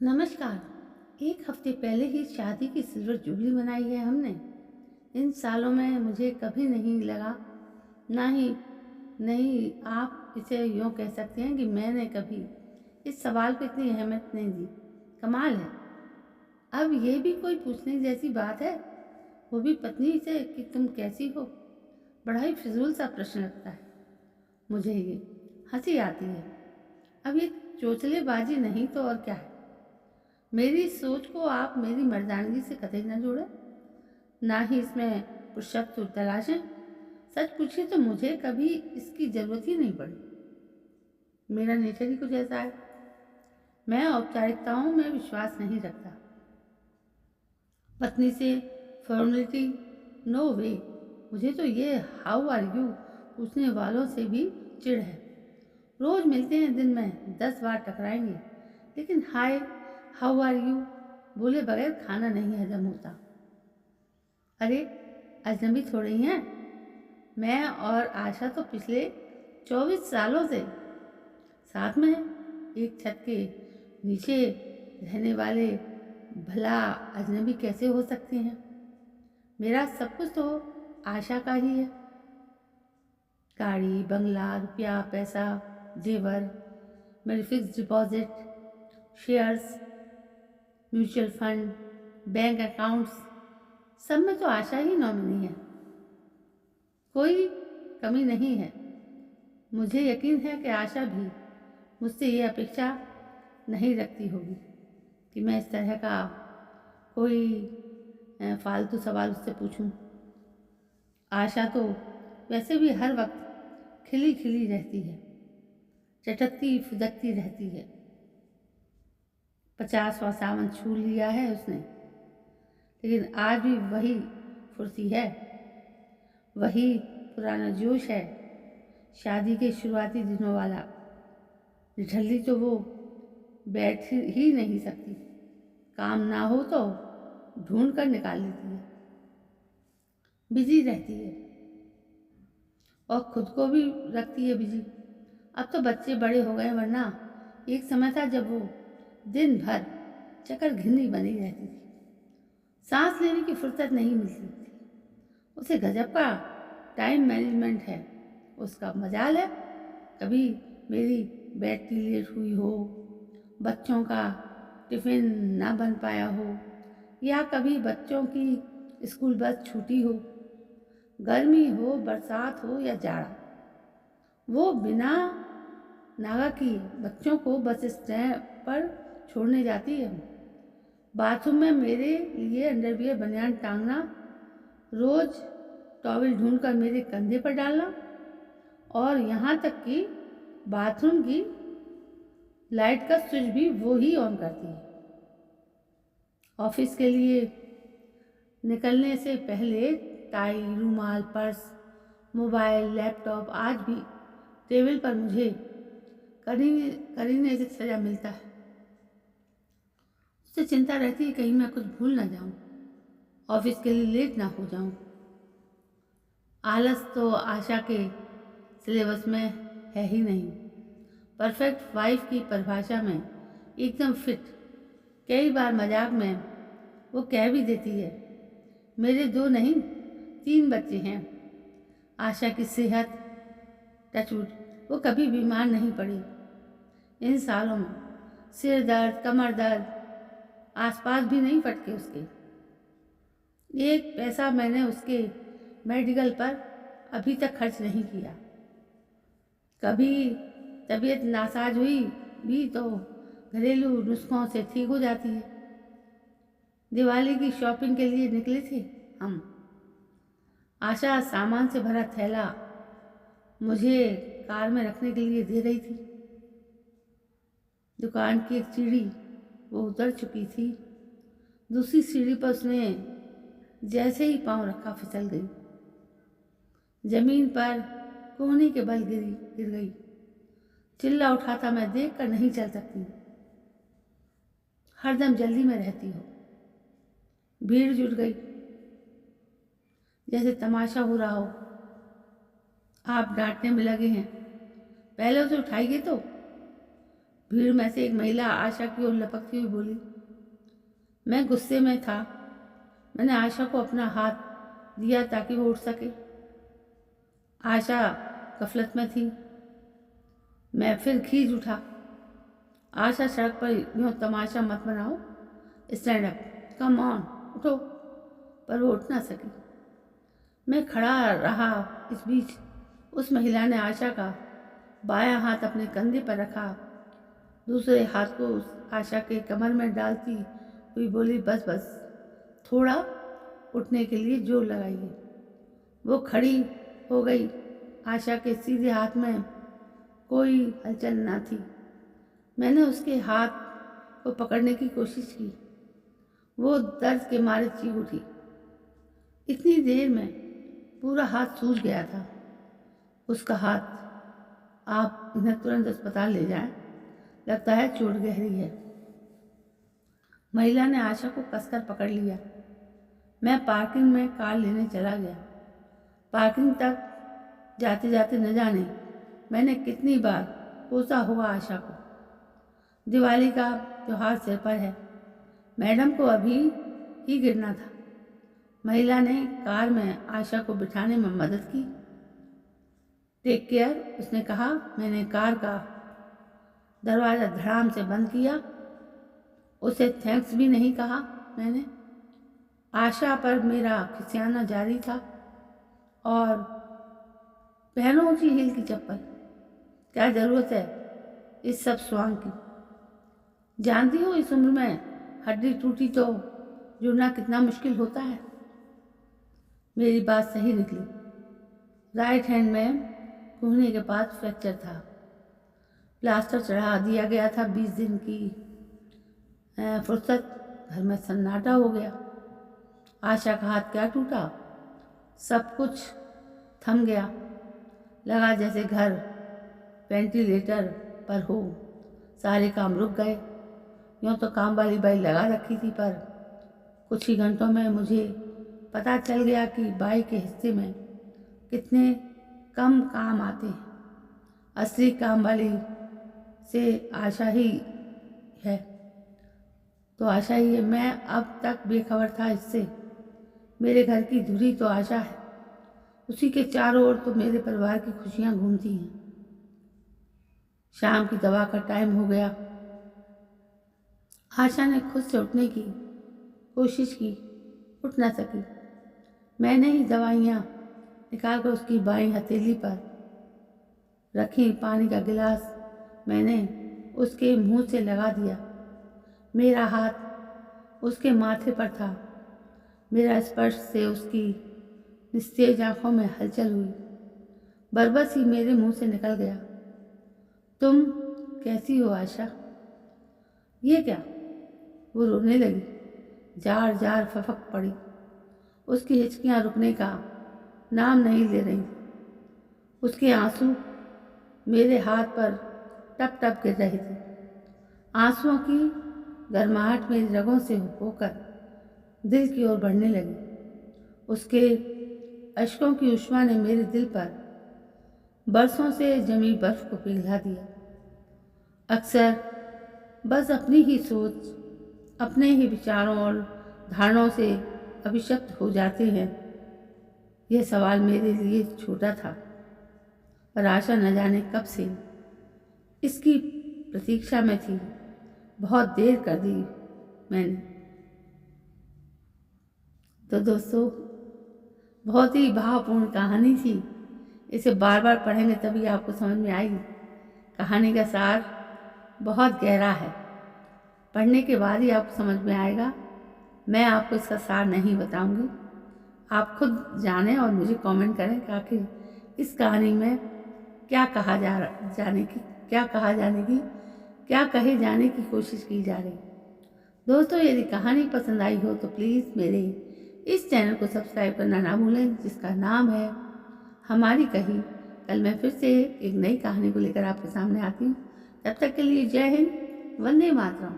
नमस्कार। एक हफ्ते पहले ही शादी की सिल्वर जुबली मनाई है हमने। इन सालों में मुझे कभी नहीं लगा, ना ही नहीं आप इसे यूँ कह सकते हैं कि मैंने कभी इस सवाल को इतनी अहमियत नहीं दी। कमाल है। अब ये भी कोई पूछने जैसी बात है, वो भी पत्नी से कि तुम कैसी हो। बड़ा ही फिजूल सा प्रश्न लगता है मुझे ये। हंसी आती है। अब ये चोचलेबाजी नहीं तो और क्या है। मेरी सोच को आप मेरी मर्दानगी से कतई न जोड़ें, ना ही इसमें पुरुषत्व तलाशें। सच पूछिए तो मुझे कभी इसकी ज़रूरत ही नहीं पड़ी। मेरा नेचर ही कुछ ऐसा है। मैं औपचारिकताओं में विश्वास नहीं रखता। पत्नी से फॉर्मेलिटी, नो वे। मुझे तो ये हाउ आर यू पूछने वालों से भी चिढ़ है। रोज़ मिलते हैं, दिन में 10 बार टकराएंगे, लेकिन हाय हाउ आर यू बोले बगैर खाना नहीं हजम होता। अरे अजनबी थोड़ी हैं। मैं और आशा तो पिछले 24 सालों से साथ में हैं, एक छत के नीचे रहने वाले। भला अजनबी कैसे हो सकते हैं। मेरा सब कुछ तो आशा का ही है। गाड़ी, बंगला, रुपया, पैसा, जेवर, मेरी fix deposit, shares, mutual fund, bank accounts, सब में तो आशा ही नॉमिनी है। कोई कमी नहीं है। मुझे यकीन है कि आशा भी मुझसे ये अपेक्षा नहीं रखती होगी कि मैं इस तरह का कोई फालतू सवाल उससे पूछूं। आशा तो वैसे भी हर वक्त खिली खिली रहती है, चटकती फुदकती रहती है। 50वां सावन छू लिया है उसने, लेकिन आज भी वही फुर्ती है, वही पुराना जोश है, शादी के शुरुआती दिनों वाला। निठल्ली तो वो बैठ ही नहीं सकती। काम ना हो तो ढूंढ कर निकाल लेती है। बिजी रहती है और खुद को भी रखती है बिजी। अब तो बच्चे बड़े हो गए, वरना एक समय था जब वो दिन भर चक्कर घिन्नी बनी रहती थी। सांस लेने की फुर्सत नहीं मिलती थी उसे। गजब का टाइम मैनेजमेंट है उसका। मजाल है कभी मेरी बैटरी लेट हुई हो, बच्चों का टिफ़िन ना बन पाया हो, या कभी बच्चों की स्कूल बस छूटी हो। गर्मी हो, बरसात हो या जाड़ा, वो बिना नागा किए बच्चों को बस स्टैंड पर छोड़ने जाती है। बाथरूम में मेरे लिए अंडरवियर बनियान टांगना, रोज टॉवल ढूंढकर मेरे कंधे पर डालना, और यहाँ तक कि बाथरूम की लाइट का स्विच भी वो ही ऑन करती है। ऑफिस के लिए निकलने से पहले टाई, रूमाल, पर्स, मोबाइल, लैपटॉप आज भी टेबल पर मुझे करीने करीने से सजा मिलता है। उससे चिंता रहती है कहीं मैं कुछ भूल ना जाऊं, ऑफिस के लिए लेट ना हो जाऊं। आलस तो आशा के सिलेबस में है ही नहीं। परफेक्ट वाइफ की परिभाषा में एकदम फिट। कई बार मजाक में वो कह भी देती है, मेरे 2 नहीं 3 बच्चे हैं। आशा की सेहत टचवुड, वो कभी बीमार नहीं पड़ी इन सालों में। सिर दर्द, कमर दर्द आसपास भी नहीं फटके उसके। एक पैसा मैंने उसके मेडिकल पर अभी तक खर्च नहीं किया। कभी तबीयत नासाज हुई भी तो घरेलू नुस्खों से ठीक हो जाती है। दिवाली की शॉपिंग के लिए निकले थे हम। आशा सामान से भरा थैला मुझे कार में रखने के लिए दे रही थी। दुकान की एक सीढ़ी वो उतर चुकी थी। दूसरी सीढ़ी पर उसने जैसे ही पांव रखा फिसल गई। जमीन पर कोहनी के बल गिर गई। चिल्ला उठा था, मैं देख कर नहीं चल सकती, हरदम जल्दी में रहती हो। भीड़ जुट गई, जैसे तमाशा हो रहा हो। आप डांटने में लगे हैं, पहले उसे उठाइए तो। भीड़ में से एक महिला आशा की ओर लपकती हुई बोली। मैं गुस्से में था। मैंने आशा को अपना हाथ दिया ताकि वो उठ सके। आशा गफलत में थी। मैं फिर खींच उठा। आशा सड़क पर यूँ तमाशा मत बनाओ, स्टैंड अप, कम ऑन, उठो। पर वो उठ ना सकी। मैं खड़ा रहा। इस बीच उस महिला ने आशा का बायां हाथ अपने कंधे पर रखा, दूसरे हाथ को उस आशा के कमर में डालती हुई बोली, बस बस, थोड़ा उठने के लिए जोर लगाइए। वो खड़ी हो गई। आशा के सीधे हाथ में कोई हलचल ना थी। मैंने उसके हाथ को पकड़ने की कोशिश की। वो दर्द के मारे चीख उठी। इतनी देर में पूरा हाथ सूज गया था। उसका हाथ, आप इन्हें तुरंत अस्पताल ले जाएं, लगता है चोट गहरी है। महिला ने आशा को कसकर पकड़ लिया। मैं पार्किंग में कार लेने चला गया। पार्किंग तक जाते जाते न जाने मैंने कितनी बार कोसा हुआ आशा को। दिवाली का त्योहार सिर पर है। मैडम को अभी ही गिरना था। महिला ने कार में आशा को बिठाने में मदद की। टेक केयर, उसने कहा। मैंने कार का दरवाज़ा धड़ाम से बंद किया। उसे थैंक्स भी नहीं कहा मैंने। आशा पर मेरा खिसियाना जारी था। और पहनो ऊंची हील की चप्पल, क्या ज़रूरत है इस सब स्वांग की। जानती हो इस उम्र में हड्डी टूटी तो जुड़ना कितना मुश्किल होता है। मेरी बात सही निकली। राइट हैंड में कूहनी के पास फ्रैक्चर था। प्लास्टर चढ़ा दिया गया था। 20 दिन की फुर्सत। घर में सन्नाटा हो गया। आशा का हाथ क्या टूटा, सब कुछ थम गया। लगा जैसे घर वेंटिलेटर पर हो। सारे काम रुक गए। यूँ तो काम वाली बाई लगा रखी थी, पर कुछ ही घंटों में मुझे पता चल गया कि बाई के हिस्से में कितने कम काम आते हैं। असली काम वाली से आशा ही है, तो आशा ही है। मैं अब तक बेखबर था इससे। मेरे घर की धुरी तो आशा है। उसी के चारों ओर तो मेरे परिवार की खुशियाँ घूमती हैं। शाम की दवा का टाइम हो गया। आशा ने खुद से उठने की कोशिश की, उठ ना सकी। मैंने ही दवाइयाँ निकाल कर उसकी बाईं हथेली पर रखी। पानी का गिलास मैंने उसके मुंह से लगा दिया। मेरा हाथ उसके माथे पर था। मेरा स्पर्श से उसकी निस्तेज आंखों में हलचल हुई। बरबस ही मेरे मुंह से निकल गया, तुम कैसी हो आशा। ये क्या। वो रोने लगी। जार जार फपक पड़ी। उसकी हिचकियाँ रुकने का नाम नहीं ले रही। उसके आंसू मेरे हाथ पर टप टप गिर रहे थे। आंसुओं की गर्माहट मेरी रगों से होकर दिल की ओर बढ़ने लगी। उसके अश्कों की उष्मा ने मेरे दिल पर बरसों से जमी बर्फ को पिघला दिया। अक्सर बस अपनी ही सोच, अपने ही विचारों और धारणाओं से अभिशप्त हो जाते हैं। यह सवाल मेरे लिए छोटा था, पर आशा न जाने कब से इसकी प्रतीक्षा में थी। बहुत देर कर दी मैंने। तो दोस्तों, बहुत ही भावपूर्ण कहानी थी। इसे बार बार पढ़ेंगे तभी आपको समझ में आएगी। कहानी का सार बहुत गहरा है। पढ़ने के बाद ही आपको समझ में आएगा। मैं आपको इसका सार नहीं बताऊंगी। आप खुद जानें और मुझे कमेंट करें कि आखिर इस कहानी में क्या कहा क्या कहे जाने की कोशिश की जा रही। दोस्तों, यदि कहानी पसंद आई हो तो प्लीज़ मेरे इस चैनल को सब्सक्राइब करना ना भूलें, जिसका नाम है हमारी कही। कल मैं फिर से एक नई कहानी को लेकर आपके सामने आती हूँ। तब तक के लिए जय हिंद, वंदे मातरम।